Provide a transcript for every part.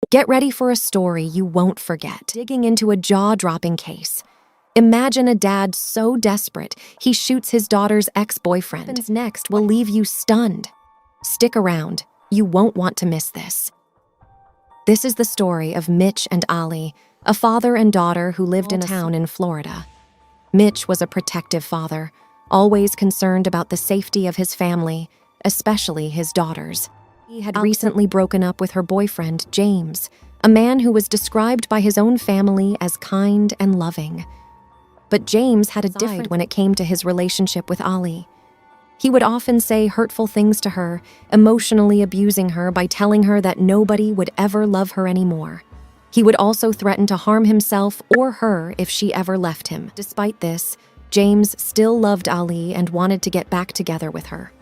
Get ready for a story you won't forget. Digging into a jaw-dropping case. Imagine a dad so desperate he shoots his daughter's ex-boyfriend. What happens next will leave you stunned. Stick around. You won't want to miss this. This is the story of Mitch and Ali, a father and daughter who lived in a town in Florida. Mitch was a protective father, always concerned about the safety of his family, especially his daughters. He had recently broken up with her boyfriend, James, a man who was described by his own family as kind and loving. But James had a different when it came to his relationship with Ali. He would often say hurtful things to her, emotionally abusing her by telling her that nobody would ever love her anymore. He would also threaten to harm himself or her if she ever left him. Despite this, James still loved Ali and wanted to get back together with her.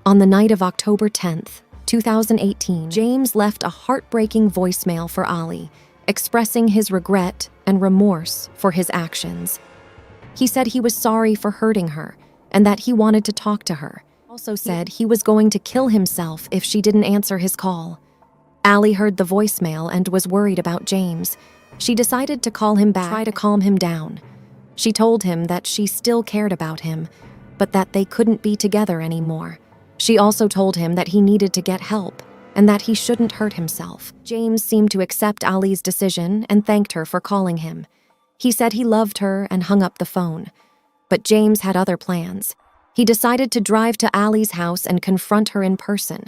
On the night of October 10th, 2018, James left a heartbreaking voicemail for Ali, expressing his regret and remorse for his actions. He said he was sorry for hurting her and that he wanted to talk to her. He also said he was going to kill himself if she didn't answer his call. Ali heard the voicemail and was worried about James. She decided to call him back, try to calm him down. She told him that she still cared about him, but that they couldn't be together anymore. She also told him that he needed to get help and that he shouldn't hurt himself. James seemed to accept Ali's decision and thanked her for calling him. He said he loved her and hung up the phone. But James had other plans. He decided to drive to Ali's house and confront her in person.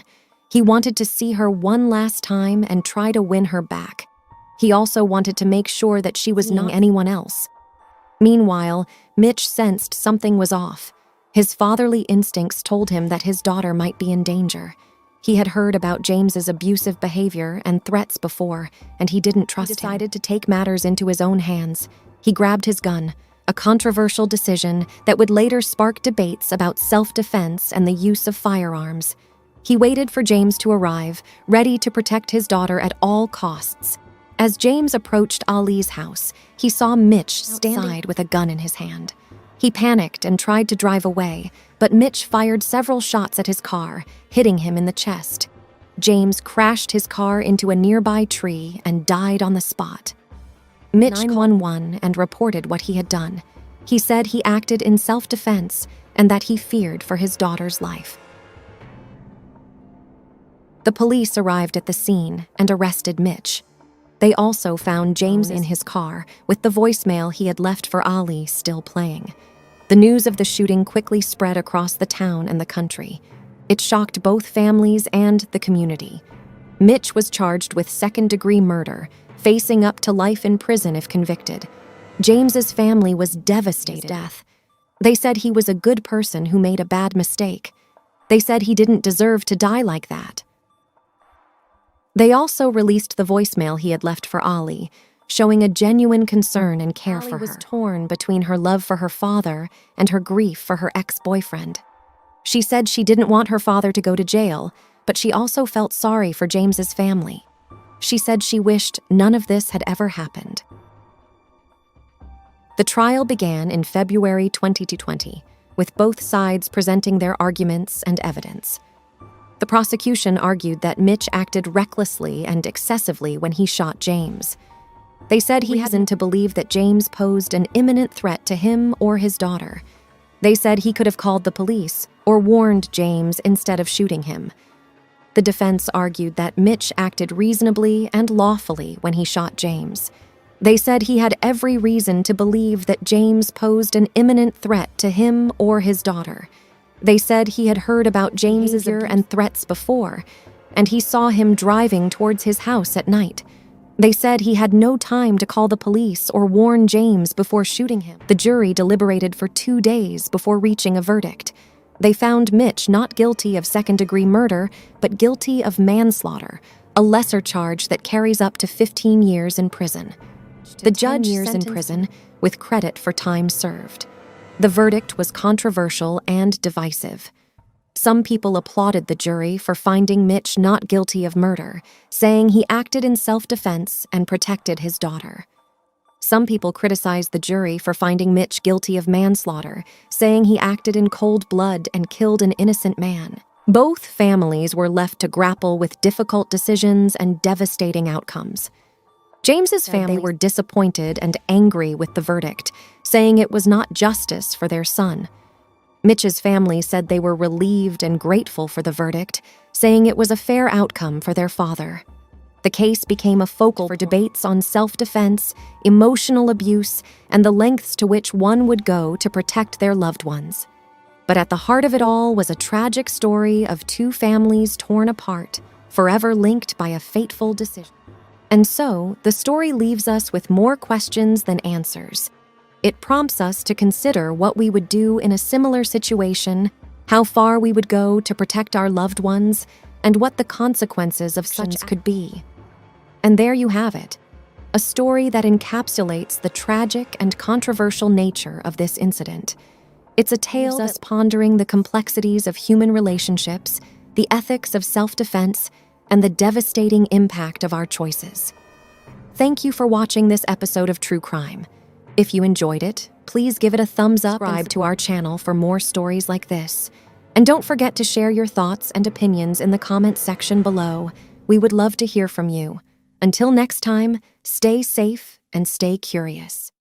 He wanted to see her one last time and try to win her back. He also wanted to make sure that she was not anyone else. Meanwhile, Mitch sensed something was off. His fatherly instincts told him that his daughter might be in danger. He had heard about James's abusive behavior and threats before, and he didn't trust him. He decided to take matters into his own hands. He grabbed his gun, a controversial decision that would later spark debates about self-defense and the use of firearms. He waited for James to arrive, ready to protect his daughter at all costs. As James approached Ali's house, he saw Mitch standing with a gun in his hand. He panicked and tried to drive away, but Mitch fired several shots at his car, hitting him in the chest. James crashed his car into a nearby tree and died on the spot. Mitch called 911 and reported what he had done. He said he acted in self-defense and that he feared for his daughter's life. The police arrived at the scene and arrested Mitch. They also found James in his car, with the voicemail he had left for Ali still playing. The news of the shooting quickly spread across the town and the country. It shocked both families and the community. Mitch was charged with second-degree murder, facing up to life in prison if convicted. James's family was devastated by his death. They said he was a good person who made a bad mistake. They said he didn't deserve to die like that. They also released the voicemail he had left for Ali, showing a genuine concern and care for her. Ali was torn between her love for her father and her grief for her ex-boyfriend. She said she didn't want her father to go to jail, but she also felt sorry for James's family. She said she wished none of this had ever happened. The trial began in February 2020, with both sides presenting their arguments and evidence. The prosecution argued that Mitch acted recklessly and excessively when he shot James. They said he had reason to believe that James posed an imminent threat to him or his daughter. They said he could have called the police or warned James instead of shooting him. The defense argued that Mitch acted reasonably and lawfully when he shot James. They said he had every reason to believe that James posed an imminent threat to him or his daughter. They said he had heard about James's behavior and threats before, and he saw him driving towards his house at night. They said he had no time to call the police or warn James before shooting him. The jury deliberated for 2 days before reaching a verdict. They found Mitch not guilty of second-degree murder, but guilty of manslaughter, a lesser charge that carries up to 15 years in prison. The judge sentenced in prison with credit for time served. The verdict was controversial and divisive. Some people applauded the jury for finding Mitch not guilty of murder, saying he acted in self-defense and protected his daughter. Some people criticized the jury for finding Mitch guilty of manslaughter, saying he acted in cold blood and killed an innocent man. Both families were left to grapple with difficult decisions and devastating outcomes. James's family were disappointed and angry with the verdict, saying it was not justice for their son. Mitch's family said they were relieved and grateful for the verdict, saying it was a fair outcome for their father. The case became a focal for debates on self-defense, emotional abuse, and the lengths to which one would go to protect their loved ones. But at the heart of it all was a tragic story of two families torn apart, forever linked by a fateful decision. And so, the story leaves us with more questions than answers. It prompts us to consider what we would do in a similar situation, how far we would go to protect our loved ones, and what the consequences of such could be. And there you have it, a story that encapsulates the tragic and controversial nature of this incident. It's a tale that's pondering the complexities of human relationships, the ethics of self-defense, and the devastating impact of our choices. Thank you for watching this episode of True Crime. If you enjoyed it, please give it a thumbs up and subscribe to our channel for more stories like this. And don't forget to share your thoughts and opinions in the comments section below. We would love to hear from you. Until next time, stay safe and stay curious.